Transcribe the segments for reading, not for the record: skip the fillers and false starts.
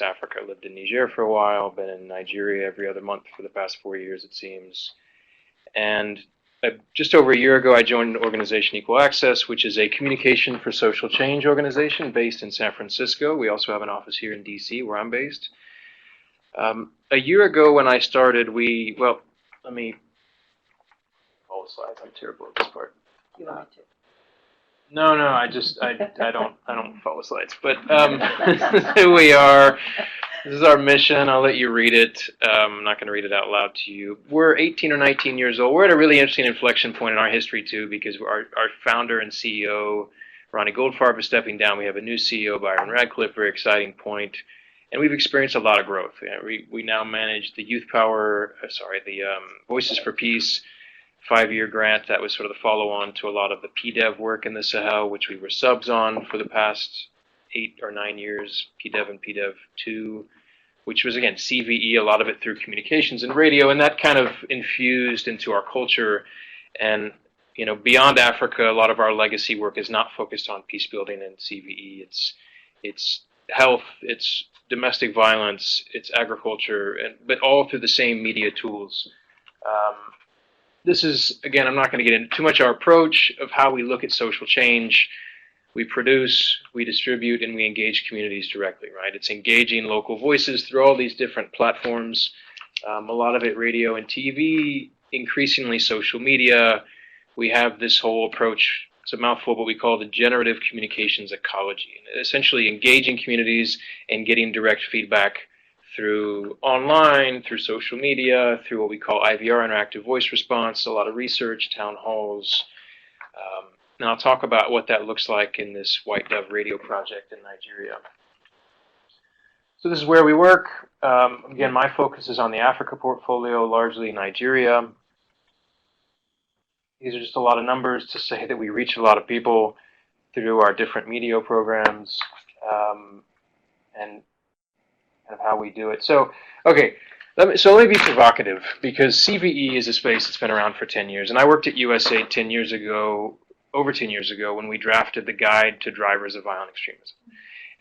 Africa. I lived in Niger for a while, been in Nigeria every other month for the past 4 years, it seems. And just over a year ago, I joined an organization, Equal Access, which is a communication for social change organization based in San Francisco. We also have an office here in DC, where I'm based. A year ago when I started, let me follow the slides. I'm terrible at this part. You want me to? No, I don't follow slides. But here we are. This is our mission. I'll let you read it. I'm not going to read it out loud to you. We're 18 or 19 years old. We're at a really interesting inflection point in our history, too, because our founder and CEO, Ronnie Goldfarb, is stepping down. We have a new CEO, Byron Radcliffe, very exciting point. And we've experienced a lot of growth. We now manage the Voices for Peace 5-year grant. That was sort of the follow-on to a lot of the PDEV work in the Sahel, which we were subs on for the past 8 or 9 years, PDEV and PDEV 2, which was, again, CVE, a lot of it through communications and radio, and that kind of infused into our culture. And, beyond Africa, a lot of our legacy work is not focused on peace building and CVE. It's health, it's domestic violence, it's agriculture, but all through the same media tools. This is, again, I'm not going to get into too much our approach of how we look at social change. We produce, we distribute, and we engage communities directly, right? It's engaging local voices through all these different platforms, a lot of it radio and TV, increasingly social media. We have this whole approach, it's a mouthful, but we call the Generative Communications Ecology. And essentially engaging communities and getting direct feedback through online, through social media, through what we call IVR, interactive voice response, a lot of research, town halls. And I'll talk about what that looks like in this White Dove radio project in Nigeria. So this is where we work. Again, my focus is on the Africa portfolio, largely Nigeria. These are just a lot of numbers to say that we reach a lot of people through our different media programs, and kind of how we do it. So, okay, let me be provocative, because CVE is a space that's been around for 10 years. And I worked at USA over 10 years ago, when we drafted the Guide to Drivers of Violent Extremism.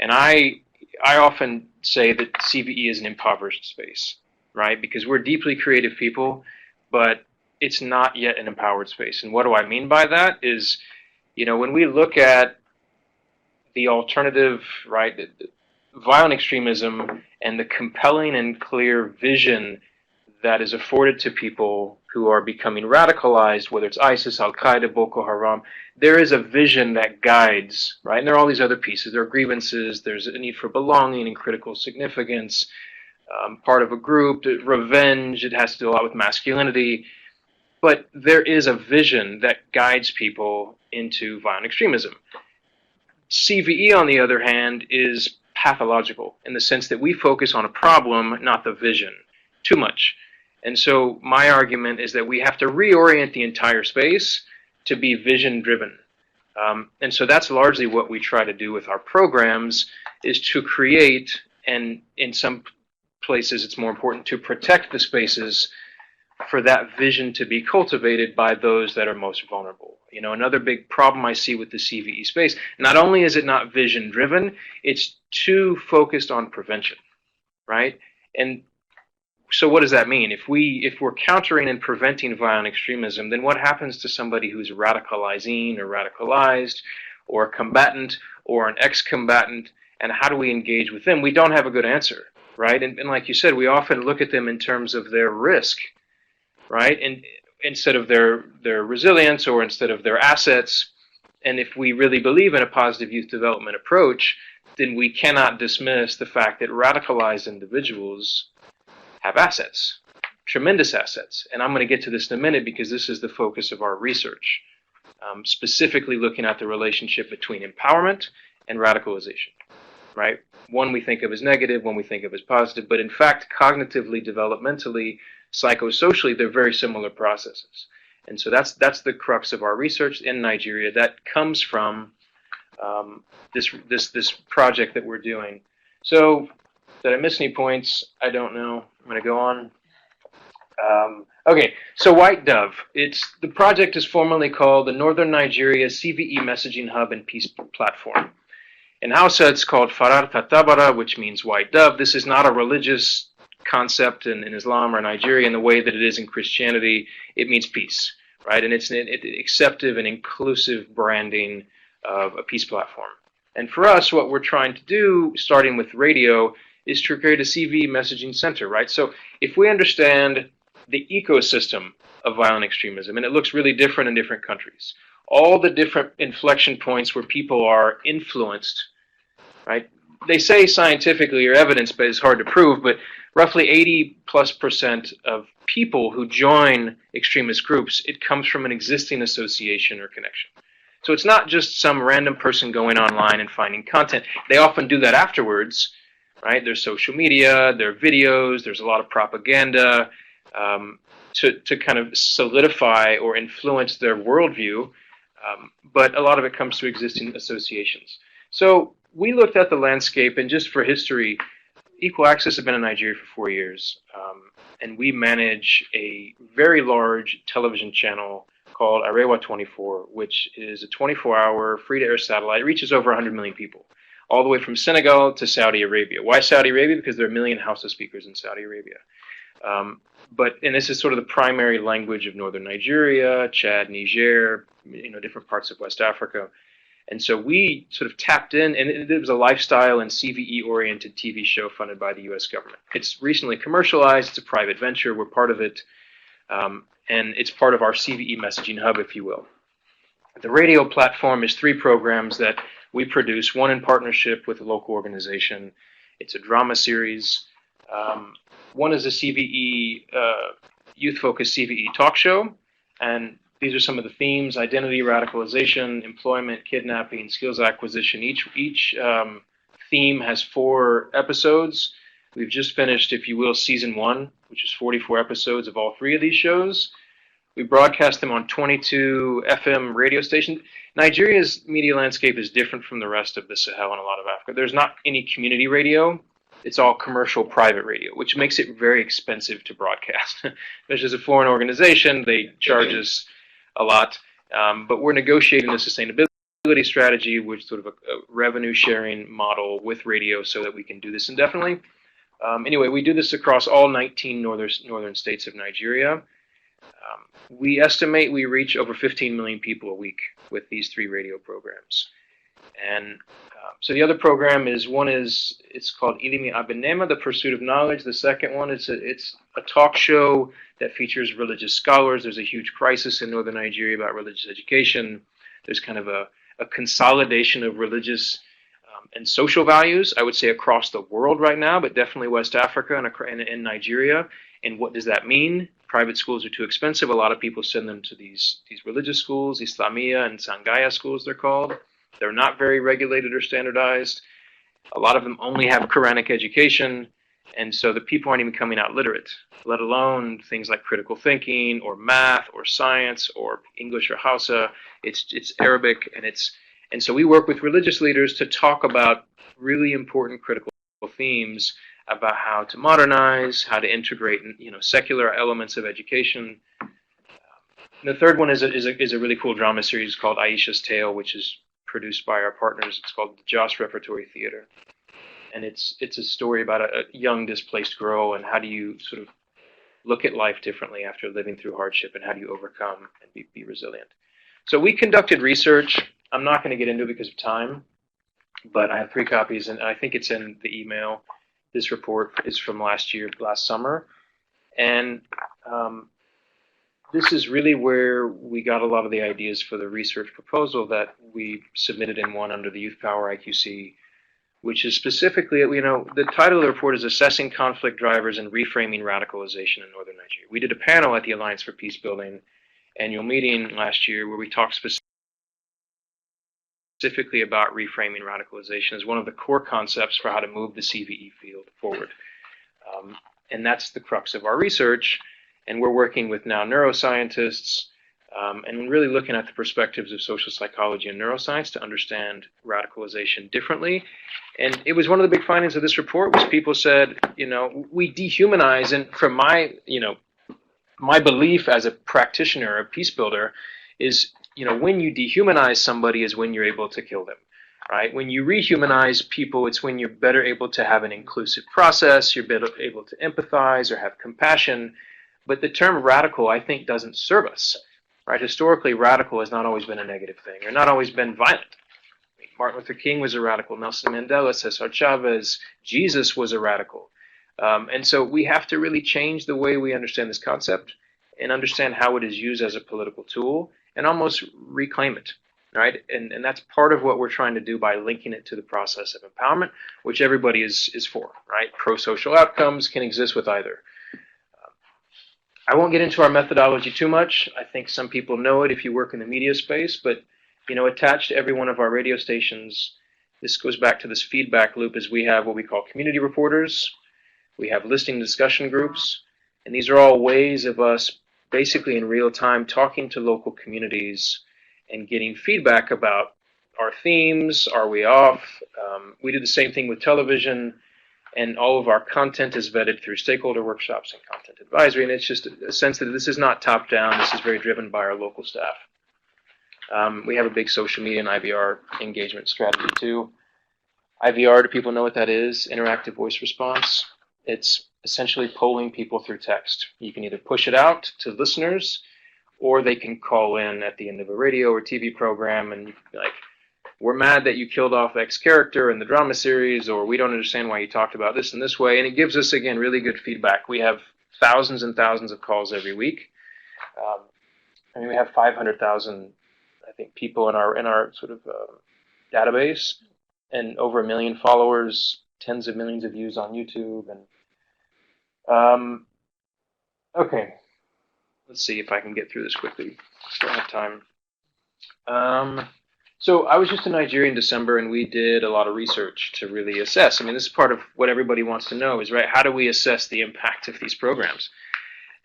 And I often say that CVE is an impoverished space, right? Because we're deeply creative people, but it's not yet an empowered space. And what do I mean by that is, when we look at the alternative, right, violent extremism and the compelling and clear vision that is afforded to people who are becoming radicalized, whether it's ISIS, Al-Qaeda, Boko Haram, there is a vision that guides, right? And there are all these other pieces. There are grievances, there's a need for belonging and critical significance, part of a group, revenge, it has to do a lot with masculinity. But there is a vision that guides people into violent extremism. CVE, on the other hand, is pathological in the sense that we focus on a problem, not the vision, too much. And so my argument is that we have to reorient the entire space to be vision-driven. And so that's largely what we try to do with our programs, is to create, and in some places it's more important to protect the spaces for that vision to be cultivated by those that are most vulnerable. Another big problem I see with the CVE space, not only is it not vision-driven, it's too focused on prevention, right? And so what does that mean? If we're countering and preventing violent extremism, then what happens to somebody who's radicalizing or radicalized or a combatant or an ex-combatant, and how do we engage with them? We don't have a good answer, right? And like you said, we often look at them in terms of their risk, right? And instead of their resilience, or instead of their assets. And if we really believe in a positive youth development approach, then we cannot dismiss the fact that radicalized individuals have assets, tremendous assets. And I'm going to get to this in a minute, because this is the focus of our research, specifically looking at the relationship between empowerment and radicalization, right? One we think of as negative, one we think of as positive, but in fact, cognitively, developmentally, psychosocially, they're very similar processes. And so that's the crux of our research in Nigeria. That comes from this project that we're doing. So, did I miss any points? I don't know. I'm going to go on. Okay, so White Dove. The project is formally called the Northern Nigeria CVE Messaging Hub and Peace Platform. In Hausa, it's called Farar Tatabara, which means white dove. This is not a religious concept in Islam or Nigeria in the way that it is in Christianity. It means peace, right? And it's an acceptive and inclusive branding of a peace platform. And for us, what we're trying to do, starting with radio, is to create a CV messaging center, right? So if we understand the ecosystem of violent extremism, and it looks really different in different countries, all the different inflection points where people are influenced, right? They say scientifically or evidence-based is hard to prove, but roughly 80+% of people who join extremist groups, it comes from an existing association or connection. So it's not just some random person going online and finding content. They often do that afterwards, right? There's social media, there are videos, there's a lot of propaganda to kind of solidify or influence their worldview, but a lot of it comes through existing associations. So we looked at the landscape, and just for history, Equal Access has been in Nigeria for 4 years, and we manage a very large television channel called Arewa 24, which is a 24-hour free-to-air satellite. It reaches over 100 million people, all the way from Senegal to Saudi Arabia. Why Saudi Arabia? Because there are 1 million Hausa speakers in Saudi Arabia. And this is sort of the primary language of northern Nigeria, Chad, Niger, different parts of West Africa. And so we sort of tapped in, and it was a lifestyle and CVE-oriented TV show funded by the U.S. government. It's recently commercialized. It's a private venture. We're part of it. And it's part of our CVE messaging hub, if you will. The radio platform is 3 programs that we produce, one in partnership with a local organization. It's a drama series. One is a CVE, youth-focused CVE talk show, and these are some of the themes: identity, radicalization, employment, kidnapping, skills acquisition. Each theme has 4 episodes. We've just finished, if you will, season 1, which is 44 episodes of all 3 of these shows. We broadcast them on 22 FM radio stations. Nigeria's media landscape is different from the rest of the Sahel and a lot of Africa. There's not any community radio. It's all commercial private radio, which makes it very expensive to broadcast. Especially as a foreign organization, they charge us a lot. But we're negotiating a sustainability strategy, which is sort of a revenue sharing model with radio so that we can do this indefinitely. Anyway, we do this across all 19 northern states of Nigeria. We estimate we reach over 15 million people a week with these 3 radio programs. And so the other program it's called Ilimi Abenema, the Pursuit of Knowledge. The second one, it's a talk show that features religious scholars. There's a huge crisis in northern Nigeria about religious education. There's kind of a consolidation of religious and social values, I would say, across the world right now, but definitely West Africa and Nigeria. And what does that mean? Private schools are too expensive. A lot of people send them to these religious schools, Islamia and Sangaya schools, they're called. They're not very regulated or standardized. A lot of them only have Quranic education, and so the people aren't even coming out literate, let alone things like critical thinking or math or science or English or Hausa. It's Arabic, and so we work with religious leaders to talk about really important critical themes about how to modernize, how to integrate, secular elements of education. The third one is a really cool drama series called Ayisha's Tale, which is produced by our partners. It's called the Joss Repertory Theater, and it's a story about a young displaced girl and how do you sort of look at life differently after living through hardship, and how do you overcome and be resilient. So we conducted research. I'm not going to get into it because of time, but I have 3 copies, and I think it's in the email. This report is from last summer, and this is really where we got a lot of the ideas for the research proposal that we submitted in one under the YouthPower IQC, which is specifically, the title of the report is Assessing Conflict Drivers and Reframing Radicalization in Northern Nigeria. We did a panel at the Alliance for Peace Building annual meeting last year where we talked specifically about reframing radicalization as one of the core concepts for how to move the CVE field forward. And that's the crux of our research. And we're working with now neuroscientists and really looking at the perspectives of social psychology and neuroscience to understand radicalization differently. And it was one of the big findings of this report was people said, we dehumanize, and from my belief as a practitioner, a peace builder, is when you dehumanize somebody is when you're able to kill them. right? When you rehumanize people, it's when you're better able to have an inclusive process, you're better able to empathize or have compassion. But the term radical, I think, doesn't serve us, right? Historically, radical has not always been a negative thing, or not always been violent. Martin Luther King was a radical, Nelson Mandela, Cesar Chavez, Jesus was a radical. And so we have to really change the way we understand this concept and understand how it is used as a political tool and almost reclaim it, right? And that's part of what we're trying to do by linking it to the process of empowerment, which everybody is for, right? Pro-social outcomes can exist with either. I won't get into our methodology too much. I think some people know it if you work in the media space, but attached to every one of our radio stations, this goes back to this feedback loop, is we have what we call community reporters, we have listening discussion groups, and these are all ways of us basically in real time talking to local communities and getting feedback about our themes, are we off? We do the same thing with television, and all of our content is vetted through stakeholder workshops and content advisory, and it's just a sense that this is not top-down, this is very driven by our local staff. We have a big social media and IVR engagement strategy too. IVR, do people know what that is? Interactive voice response. It's essentially polling people through text. You can either push it out to listeners, or they can call in at the end of a radio or TV program and like, we're mad that you killed off X character in the drama series, or we don't understand why you talked about this in this way. And it gives us, again, really good feedback. We have thousands and thousands of calls every week. We have 500,000, I think, people in our sort of database, and over 1 million followers, tens of millions of views on YouTube. And okay, let's see if I can get through this quickly. Still have time. So I was just in Nigeria in December, and we did a lot of research to really assess. I mean, this is part of what everybody wants to know is, right, how do we assess the impact of these programs?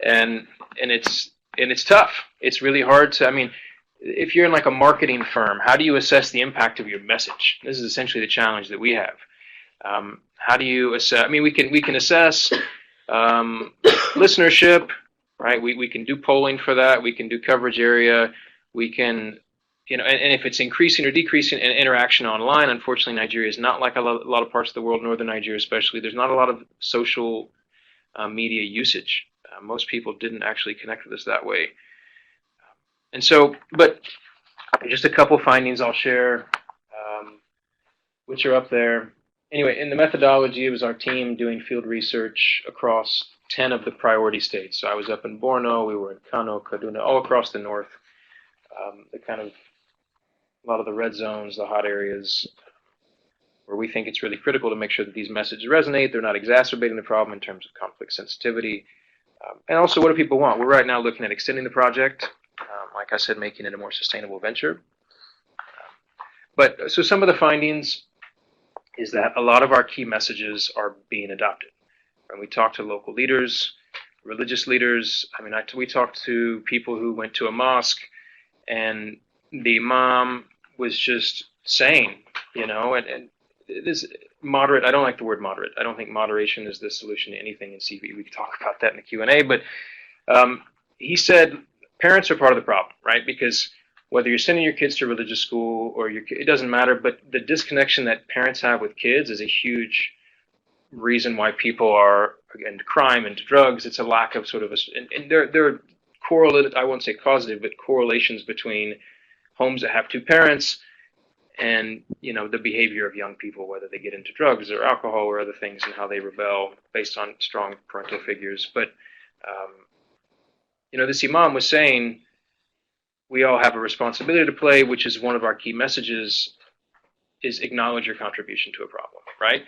And it's tough. It's really hard to, I mean, if you're in like a marketing firm, how do you assess the impact of your message? This is essentially the challenge that we have. How do you assess? I mean, we can assess listenership, right? We can do polling for that. We can do coverage area. We can, and if it's increasing or decreasing in interaction online, unfortunately, Nigeria is not like a lot of parts of the world, northern Nigeria especially. There's not a lot of social media usage. Most people didn't actually connect with us that way. And so, but just a couple findings I'll share, which are up there. Anyway, in the methodology, it was our team doing field research across 10 of the priority states. So I was up in Borno, we were in Kano, Kaduna, all across the north, the kind of, a lot of the red zones, the hot areas, where we think it's really critical to make sure that these messages resonate, they're not exacerbating the problem in terms of conflict sensitivity. And also, what do people want? We're right now looking at extending the project, like I said, making it a more sustainable venture. But so some of the findings is that a lot of our key messages are being adopted. When we talk to local leaders, religious leaders, we talked to people who went to a mosque, and the imam was just saying, and this moderate, I don't like the word moderate. I don't think moderation is the solution to anything in CV. We can talk about that in the Q&A, but he said parents are part of the problem, right? Because whether you're sending your kids to religious school or it doesn't matter, but the disconnection that parents have with kids is a huge reason why people are into crime, into drugs. It's a lack of sort of and there are correlated, I won't say causative, but correlations between homes that have two parents and the behavior of young people, whether they get into drugs or alcohol or other things, and how they rebel based on strong parental figures. But this imam was saying we all have a responsibility to play, which is one of our key messages, is acknowledge your contribution to a problem, right?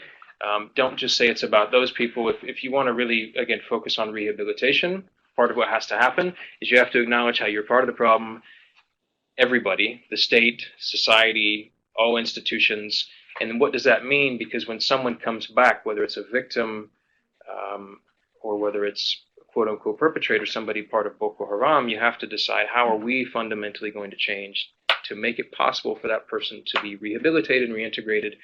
Don't just say it's about those people. If you want to really, again, focus on rehabilitation, part of what has to happen is you have to acknowledge how you're part of the problem. Everybody, the state, society, all institutions. And what does that mean? Because when someone comes back, whether it's a victim or whether it's quote-unquote perpetrator, somebody part of Boko Haram, you have to decide how are we fundamentally going to change to make it possible for that person to be rehabilitated and reintegrated,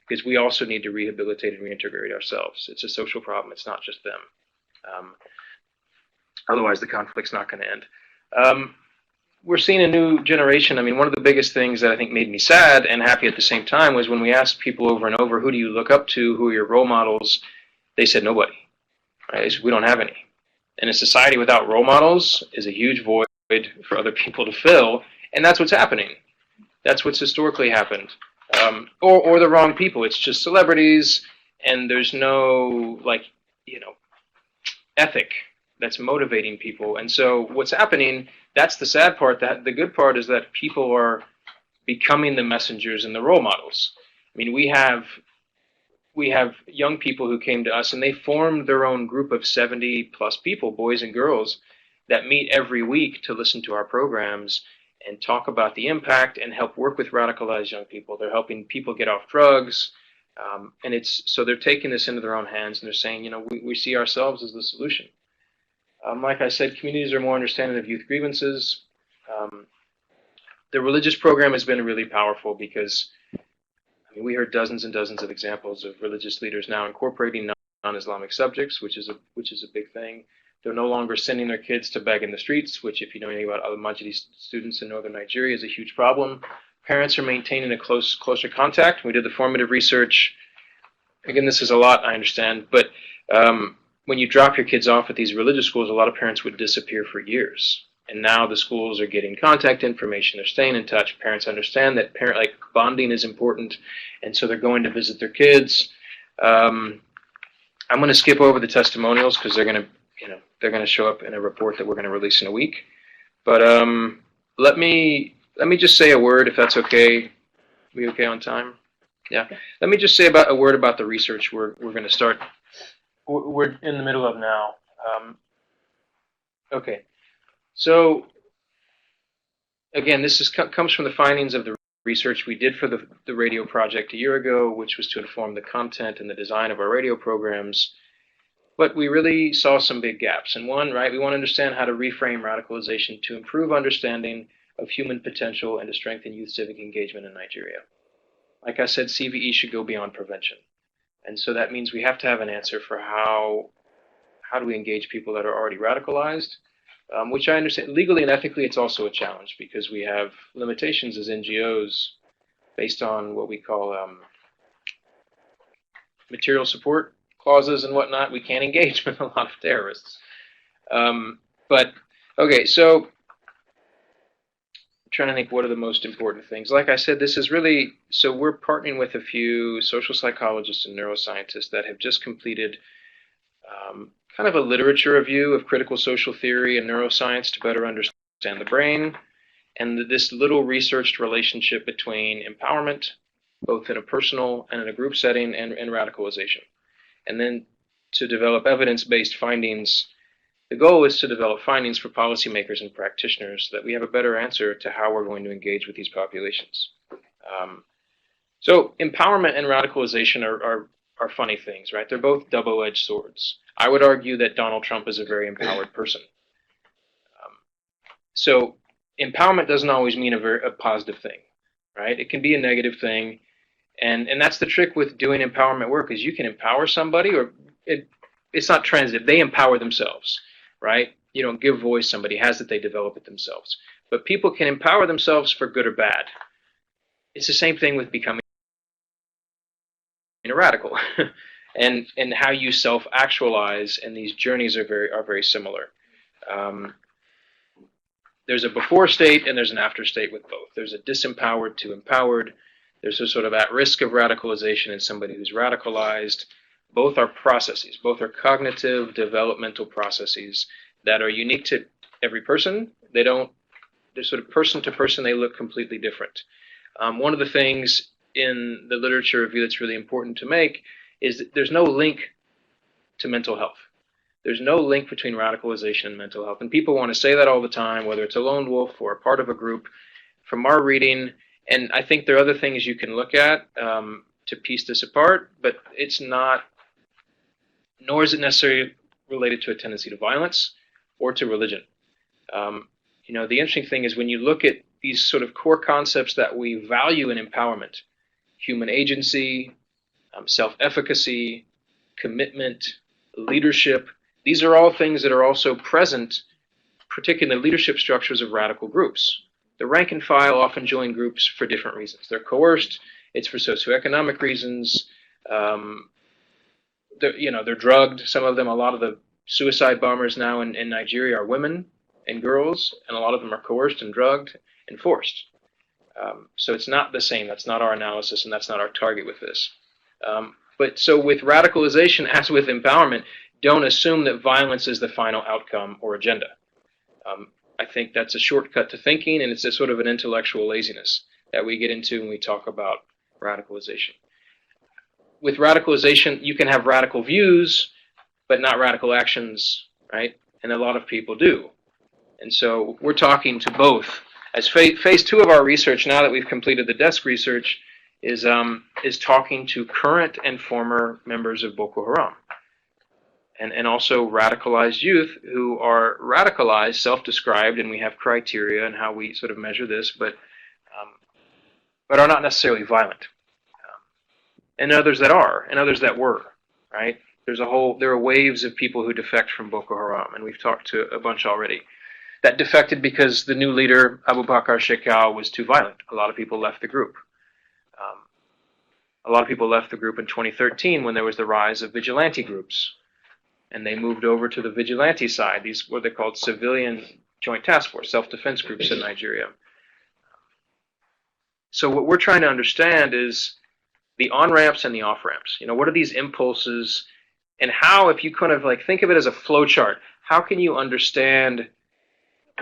because we also need to rehabilitate and reintegrate ourselves. It's a social problem. It's not just them. Otherwise, the conflict's not going to end. we're seeing a new generation. I mean, one of the biggest things that I think made me sad and happy at the same time was when we asked people over and over, who do you look up to, who are your role models? They said nobody. Right? They said, we don't have any. And a society without role models is a huge void for other people to fill, and that's what's happening. That's what's historically happened. Or the wrong people. It's just celebrities, and there's no, like, ethic that's motivating people. And so what's happening, that's the sad part. That the good part is that people are becoming the messengers and the role models. I mean, we have young people who came to us, and they formed their own group of 70 plus people, boys and girls, that meet every week to listen to our programs and talk about the impact and help work with radicalized young people. They're helping people get off drugs. And so they're taking this into their own hands, and they're saying, we see ourselves as the solution. Like I said, communities are more understanding of youth grievances. The religious program has been really powerful because we heard dozens and dozens of examples of religious leaders now incorporating non-Islamic subjects, which is a big thing. They're no longer sending their kids to beg in the streets, which, if you know anything about Al-Majidi students in northern Nigeria, is a huge problem. Parents are maintaining a closer contact. We did the formative research. Again, this is a lot, I understand, but when you drop your kids off at these religious schools, a lot of parents would disappear for years. And now the schools are getting contact information. They're staying in touch. Parents understand that bonding is important, and so they're going to visit their kids. I'm going to skip over the testimonials because they're going to show up in a report that we're going to release in a week. But let me just say a word, if that's okay. We okay on time? Yeah. Let me just say a word about the research we're going to start. We're in the middle of now. Okay. So again, this comes from the findings of the research we did for the radio project a year ago, which was to inform the content and the design of our radio programs. But we really saw some big gaps. And one, right, we want to understand how to reframe radicalization to improve understanding of human potential and to strengthen youth civic engagement in Nigeria. Like I said, CVE should go beyond prevention. And so that means we have to have an answer for how do we engage people that are already radicalized, which I understand legally and ethically it's also a challenge because we have limitations as NGOs based on what we call material support clauses and whatnot. We can't engage with a lot of terrorists. But okay, so trying to think what are the most important things. Like I said, this is really, so we're partnering with a few social psychologists and neuroscientists that have just completed kind of a literature review of critical social theory and neuroscience to better understand the brain, and this little researched relationship between empowerment, both in a personal and in a group setting, and radicalization. And then to develop evidence-based findings. The goal is to develop findings for policymakers and practitioners so that we have a better answer to how we're going to engage with these populations. So empowerment and radicalization are funny things, right? They're both double-edged swords. I would argue that Donald Trump is a very empowered person. So empowerment doesn't always mean a positive thing, right? It can be a negative thing, and that's the trick with doing empowerment work is you can empower somebody, or it's not transitive. They empower themselves. Right? You don't give voice, somebody has it, they develop it themselves. But people can empower themselves for good or bad. It's the same thing with becoming a radical. and how you self-actualize, and these journeys are very similar. There's a before state and there's an after state with both. There's a disempowered to empowered. There's a sort of at risk of radicalization and somebody who's radicalized. Both are processes. Both are cognitive, developmental processes that are unique to every person. They're sort of person to person, they look completely different. One of the things in the literature review that's really important to make is that there's no link to mental health. There's no link between radicalization and mental health. And people want to say that all the time, whether it's a lone wolf or a part of a group. From our reading, and I think there are other things you can look at to piece this apart, but it's not, nor is it necessarily related to a tendency to violence or to religion. The interesting thing is when you look at these sort of core concepts that we value in empowerment, human agency, self-efficacy, commitment, leadership, these are all things that are also present particularly in the leadership structures of radical groups. The rank and file often join groups for different reasons. They're coerced. It's for socioeconomic reasons. They're drugged. Some of them, a lot of the suicide bombers now in Nigeria are women and girls, and a lot of them are coerced and drugged and forced. So it's not the same. That's not our analysis, and that's not our target with this. But so with radicalization, as with empowerment, don't assume that violence is the final outcome or agenda. I think that's a shortcut to thinking, and it's a sort of an intellectual laziness that we get into when we talk about radicalization. With radicalization, you can have radical views, but not radical actions, right? And a lot of people do. And so we're talking to both. As phase 2 of our research, now that we've completed the desk research, is talking to current and former members of Boko Haram. And also radicalized youth who are radicalized, self-described, and we have criteria and how we sort of measure this, but are not necessarily violent. And others that are, and others that were, right? There are waves of people who defect from Boko Haram, and we've talked to a bunch already. That defected because the new leader, Abu Bakr Shekau, was too violent. A lot of people left the group. A lot of people left the group in 2013 when there was the rise of vigilante groups. And they moved over to the vigilante side. These were called civilian joint task force, self-defense groups in Nigeria. So what we're trying to understand is the on-ramps and the off-ramps. What are these impulses, and how, if you kind of think of it as a flow chart, how can you understand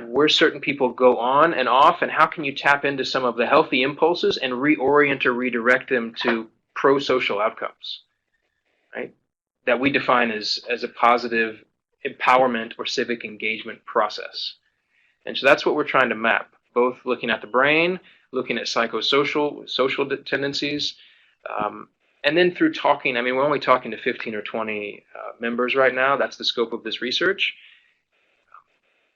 where certain people go on and off, and how can you tap into some of the healthy impulses and reorient or redirect them to pro-social outcomes, right? That we define as a positive empowerment or civic engagement process. And so that's what we're trying to map, both looking at the brain, looking at social tendencies, and then through talking. We're only talking to 15 or 20 members right now. That's the scope of this research.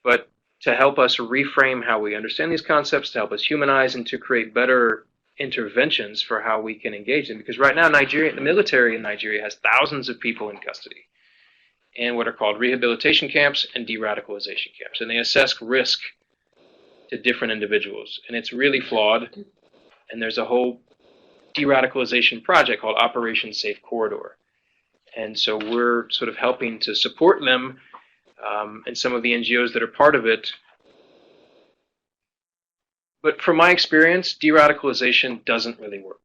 But to help us reframe how we understand these concepts, to help us humanize, and to create better interventions for how we can engage them. Because right now, the military in Nigeria has thousands of people in custody in what are called rehabilitation camps and de-radicalization camps. And they assess risk to different individuals. And it's really flawed. And there's a whole de-radicalization project called Operation Safe Corridor. And so we're sort of helping to support them and some of the NGOs that are part of it. But from my experience, de-radicalization doesn't really work.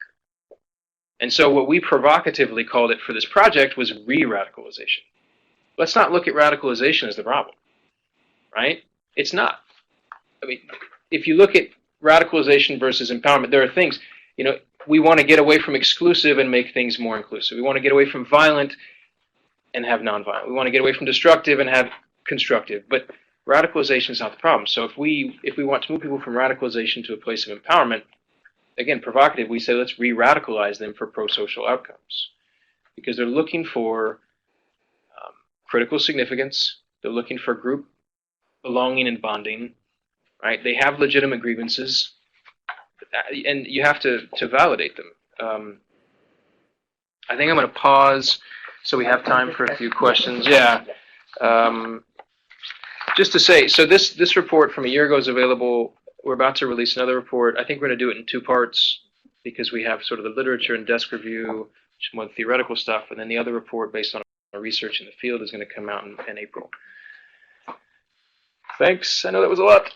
And so what we provocatively called it for this project was re-radicalization. Let's not look at radicalization as the problem, right? It's not. If you look at radicalization versus empowerment, there are things, we want to get away from exclusive and make things more inclusive. We want to get away from violent and have nonviolent. We want to get away from destructive and have constructive. But radicalization is not the problem. So if we want to move people from radicalization to a place of empowerment, again, provocative, we say let's re-radicalize them for pro-social outcomes. Because they're looking for critical significance. They're looking for group belonging and bonding, right? They have legitimate grievances, and you have to validate them. I think I'm going to pause so we have time for a few questions. Yeah. Just to say, so this report from a year ago is available. We're about to release another report. I think we're going to do it in 2 parts because we have sort of the literature and desk review, which is more theoretical stuff, and then the other report based on our research in the field is going to come out in April. Thanks. I know that was a lot.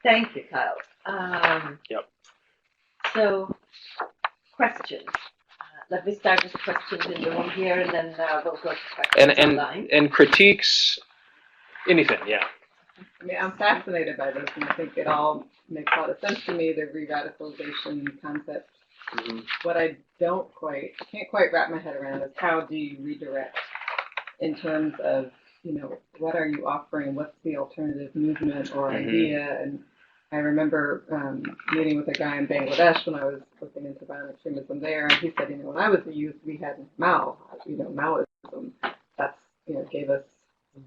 Thank you, Kyle. Yep. So, questions. Let me start with questions in the room here, and then we'll go to questions online. And critiques, anything, yeah. I'm fascinated by this, and I think it all makes a lot of sense to me, the re-radicalization concept. Mm-hmm. What I can't quite wrap my head around is how do you redirect in terms of, what are you offering? What's the alternative movement or idea? And I remember meeting with a guy in Bangladesh when I was looking into violent extremism there, and he said, when I was a youth, we had Maoism. That's, gave us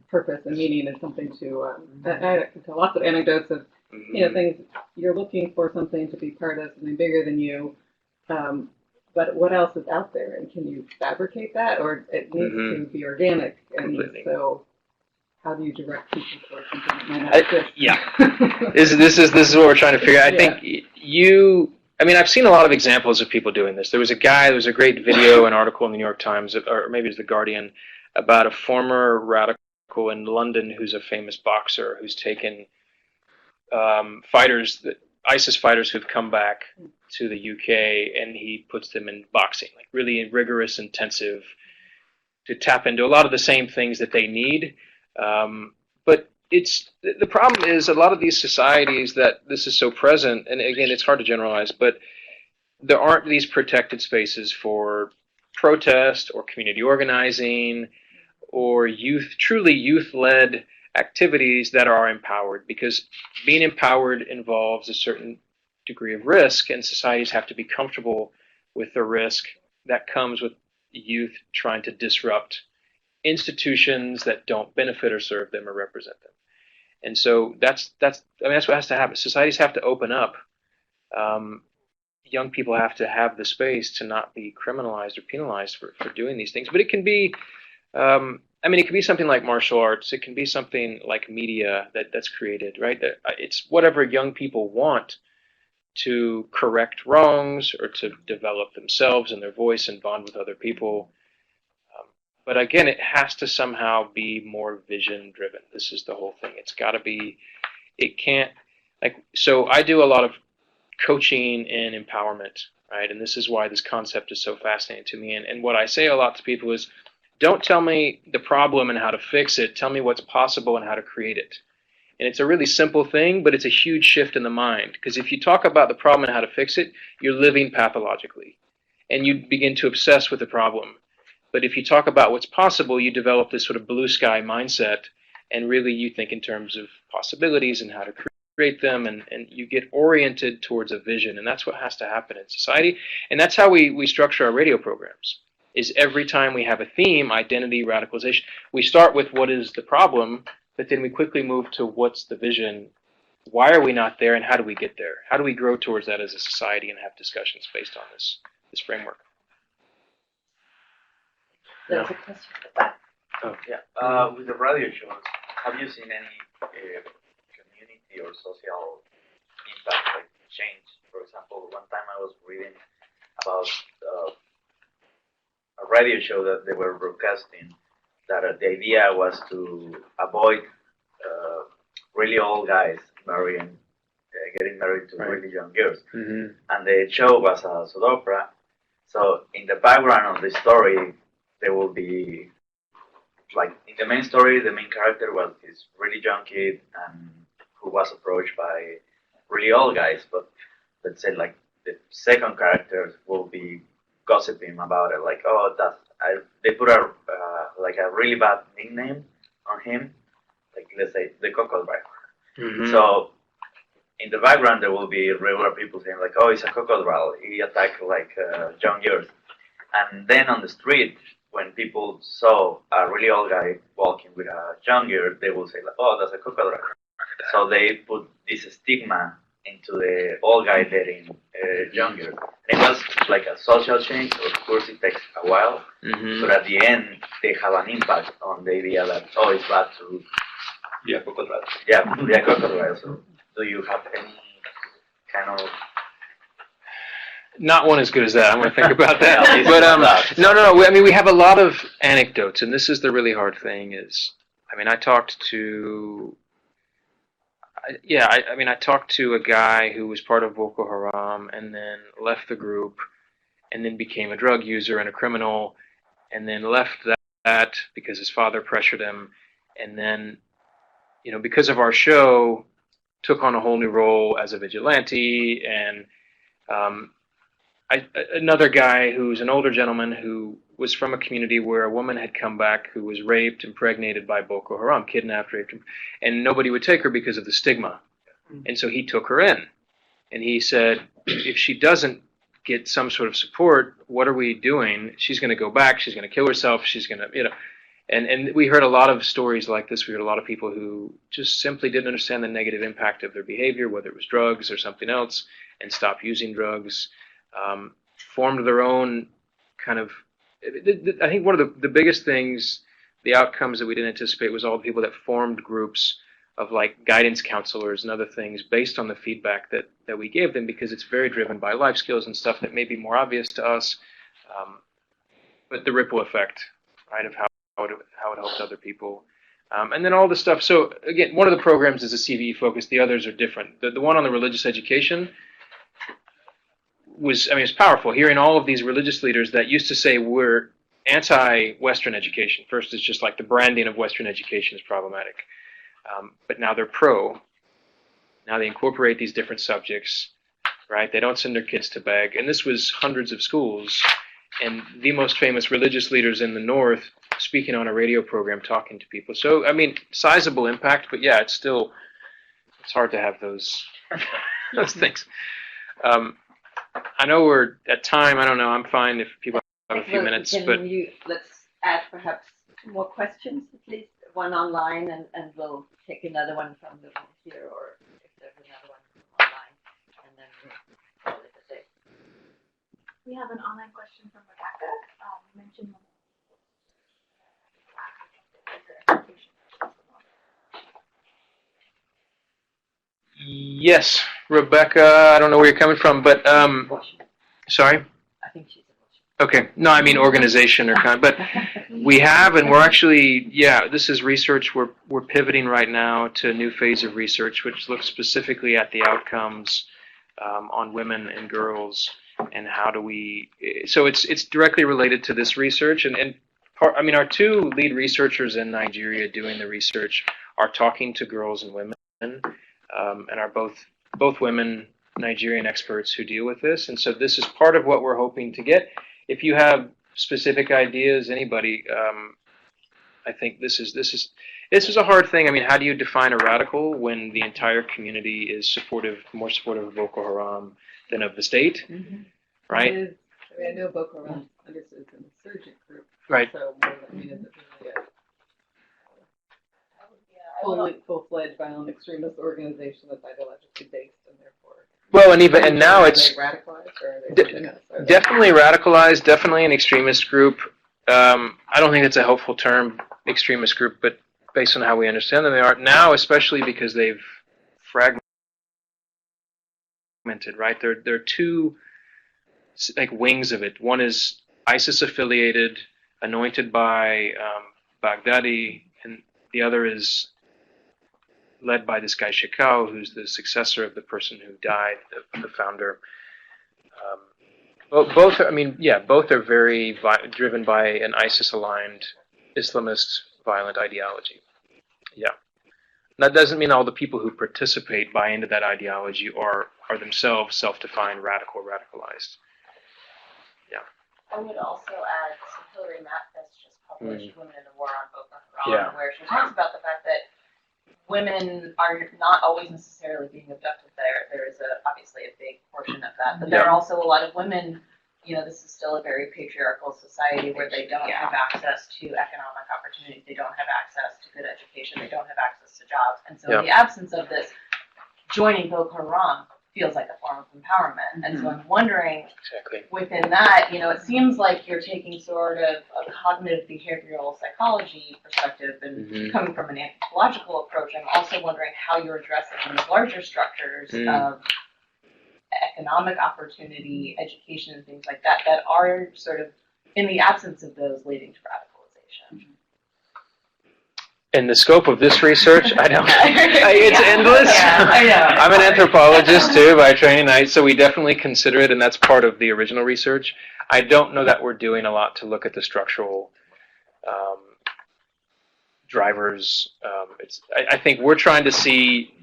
purpose and meaning and something to, I tell lots of anecdotes of, things, you're looking for something to be part of, something bigger than you, but what else is out there, and can you fabricate that, or it needs to be organic? And so how do you direct people towards something that might not exist? Yeah. This is what we're trying to figure out. I think I've seen a lot of examples of people doing this. There was a great video, an article in the New York Times, or maybe it was the Guardian, about a former radical in London who's a famous boxer who's taken ISIS fighters who've come back to the UK, and he puts them in boxing, like really rigorous, intensive, to tap into a lot of the same things that they need. But the problem is a lot of these societies that this is so present, and again, it's hard to generalize, but there aren't these protected spaces for protest or community organizing or truly youth-led activities that are empowered, because being empowered involves a certain degree of risk, and societies have to be comfortable with the risk that comes with youth trying to disrupt institutions that don't benefit or serve them or represent them. And so that's what has to happen. Societies have to open up. Young people have to have the space to not be criminalized or penalized for doing these things. But it can be, it can be something like martial arts. It can be something like media that's created, right? It's whatever young people want to correct wrongs or to develop themselves and their voice and bond with other people. But again, it has to somehow be more vision driven. This is the whole thing. It's got to be, it can't, so I do a lot of coaching and empowerment, right? And this is why this concept is so fascinating to me. And what I say a lot to people is, don't tell me the problem and how to fix it. Tell me what's possible and how to create it. And it's a really simple thing, but it's a huge shift in the mind. Because if you talk about the problem and how to fix it, you're living pathologically. And you begin to obsess with the problem. But if you talk about what's possible, you develop this sort of blue sky mindset, and really you think in terms of possibilities and how to create them, and you get oriented towards a vision. And that's what has to happen in society. And that's how we structure our radio programs, is every time we have a theme, identity, radicalization, we start with what is the problem, but then we quickly move to what's the vision, why are we not there, and how do we get there? How do we grow towards that as a society and have discussions based on this framework? There's a question at the back. Oh, yeah. With the radio shows, have you seen any community or social impact, like change? For example, one time I was reading about a radio show that they were broadcasting, that the idea was to avoid really old guys getting married to really young girls. Mm-hmm. And the show was a soap opera. So in the background of the story, there will be, like, in the main story, the main character was this really young kid and who was approached by really old guys. But let's say, like, the second character will be gossiping about it, like, they put a really bad nickname on him, like, let's say the crocodile. Mm-hmm. So in the background there will be regular people saying, like, oh, it's a crocodile, he attacked young girls. And then on the street, when people saw a really old guy walking with a young girl, they will say, like, oh, that's a crocodile. So they put this stigma into the old guy dating young girl. And it was like a social change. Of course, it takes a while, but at the end, they have an impact on the idea that, oh, it's bad to be a crocodile. Yeah, to be a crocodile. So, do you have any kind of... Not one as good as that. I'm going to think about that. But no. We have a lot of anecdotes, and this is the really hard thing. I talked to a guy who was part of Boko Haram and then left the group, and then became a drug user and a criminal, and then left that because his father pressured him, and then, because of our show, took on a whole new role as a vigilante, and another guy who's an older gentleman who was from a community where a woman had come back who was raped, impregnated by Boko Haram, kidnapped, raped, and nobody would take her because of the stigma. And so he took her in. And he said, if she doesn't get some sort of support, what are we doing? She's going to go back, she's going to kill herself, she's going to, And we heard a lot of stories like this. We heard a lot of people who just simply didn't understand the negative impact of their behavior, whether it was drugs or something else, and stopped using drugs. Formed their own kind of, I think one of the biggest things the outcomes that we didn't anticipate was all the people that formed groups of like guidance counselors and other things based on the feedback that we gave them, because it's very driven by life skills and stuff that may be more obvious to us, but the ripple effect, right, of how it helped other people. And then all the stuff. So again, one of the programs is a CVE focus. The others are different. The one on the religious education was, I mean, it's powerful. Hearing all of these religious leaders that used to say we're anti-Western education. First, it's just like the branding of Western education is problematic. But now they're pro. Now they incorporate these different subjects, right? They don't send their kids to beg. And this was hundreds of schools. And the most famous religious leaders in the North speaking on a radio program, talking to people. So, I mean, sizable impact, but yeah, it's hard to have those things. I know we're at time. I don't know. I'm fine if people have a few minutes. Let's add perhaps two more questions, at least one online, and we'll take another one from the room here, or if there's another one online, and then we'll call it a day. We have an online question from Rebecca. You mentioned Yes, Rebecca, I don't know where you're coming from, but, sorry? I think she's Okay, no, I mean organization or kind, but we have, and we're actually, yeah, this is research. We're pivoting right now to a new phase of research, which looks specifically at the outcomes on women and girls, and how do we, so it's directly related to this research, and part, I mean, our two lead researchers in Nigeria doing the research are talking to girls and women, and are both women Nigerian experts who deal with this, and so this is part of what we're hoping to get. If you have specific ideas, anybody, I think this is a hard thing. I mean, how do you define a radical when the entire community is more supportive of Boko Haram than of the state, right? I mean, I know Boko Haram understood as an insurgent group, Right. so more than, I mean, is it really a full-fledged violent extremist organization that's ideologically based and therefore? Well, and now it's radicalized, or are they something else? definitely radicalized, definitely an extremist group. I don't think it's a helpful term, extremist group, but based on how we understand them, they are now, especially because they've fragmented. Right? There are two like wings of it. One is ISIS affiliated, anointed by Baghdadi, and the other is led by this guy Shekau, who's the successor of the person who died, the founder. Both are very driven by an ISIS-aligned Islamist violent ideology. Yeah, that doesn't mean all the people who participate buy into that ideology or are themselves self-defined radicalized. Yeah. I would also add, so Hillary Mathis just published Women in the War on Boko Haram, where she talks about the fact that women are not always necessarily being abducted there. There is obviously a big portion of that, but there are also a lot of women, this is still a very patriarchal society where they don't have access to economic opportunity, they don't have access to good education, they don't have access to jobs. And so in the absence of this, joining Boko Haram feels like a form of empowerment. And so I'm wondering, within that, it seems like you're taking sort of a cognitive behavioral psychology perspective and coming from an anthropological approach. I'm also wondering how you're addressing these larger structures of economic opportunity, education, and things like that are sort of, in the absence of those, leading to radicalization. In the scope of this research, I don't. It's endless. Yeah, I know. I'm an anthropologist too by training, so we definitely consider it, and that's part of the original research. I don't know that we're doing a lot to look at the structural drivers. I think we're trying to see,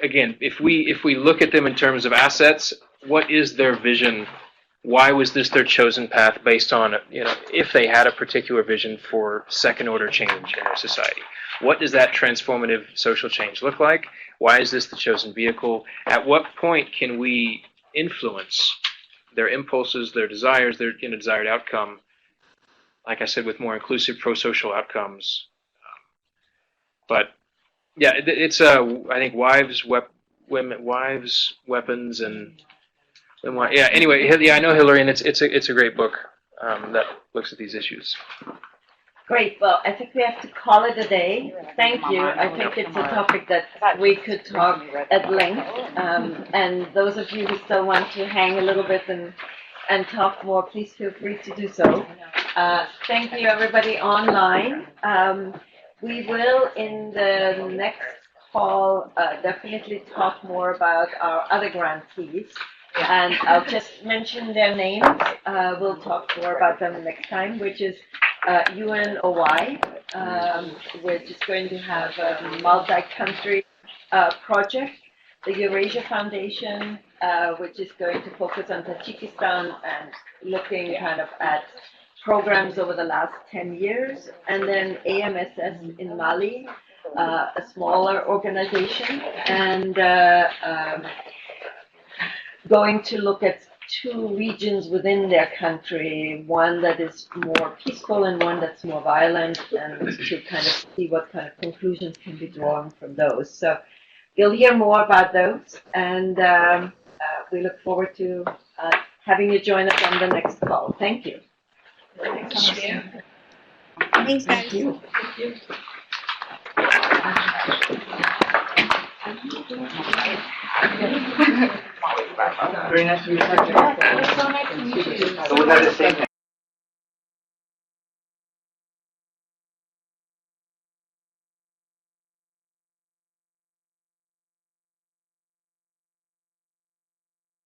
again, if we look at them in terms of assets, what is their vision? Why was this their chosen path based on, if they had a particular vision for second order change in their society? What does that transformative social change look like? Why is this the chosen vehicle? At what point can we influence their impulses, their desires, their desired outcome? Like I said, with more inclusive pro-social outcomes. But yeah, it's I think wives, weapons, and yeah. Anyway, I know Hillary, and it's a great book that looks at these issues. Great. Well, I think we have to call it a day. Thank you. I think it's a topic that we could talk at length. And those of you who still want to hang a little bit and talk more, please feel free to do so. Thank you, everybody online. We will, in the next call, definitely talk more about our other grantees. And I'll just mention their names. We'll talk more about them next time, which is UNOY, which is going to have a multi-country project. The Eurasia Foundation, which is going to focus on Tajikistan and looking kind of at programs over the last 10 years. And then AMSS in Mali, a smaller organization, and going to look at two regions within their country, one that is more peaceful and one that's more violent, and to kind of see what kind of conclusions can be drawn from those. So you'll hear more about those, and we look forward to having you join us on the next call. Thank you. Thanks, guys. Thank you. Very nice to meet you. It was so nice to meet you. So we have the same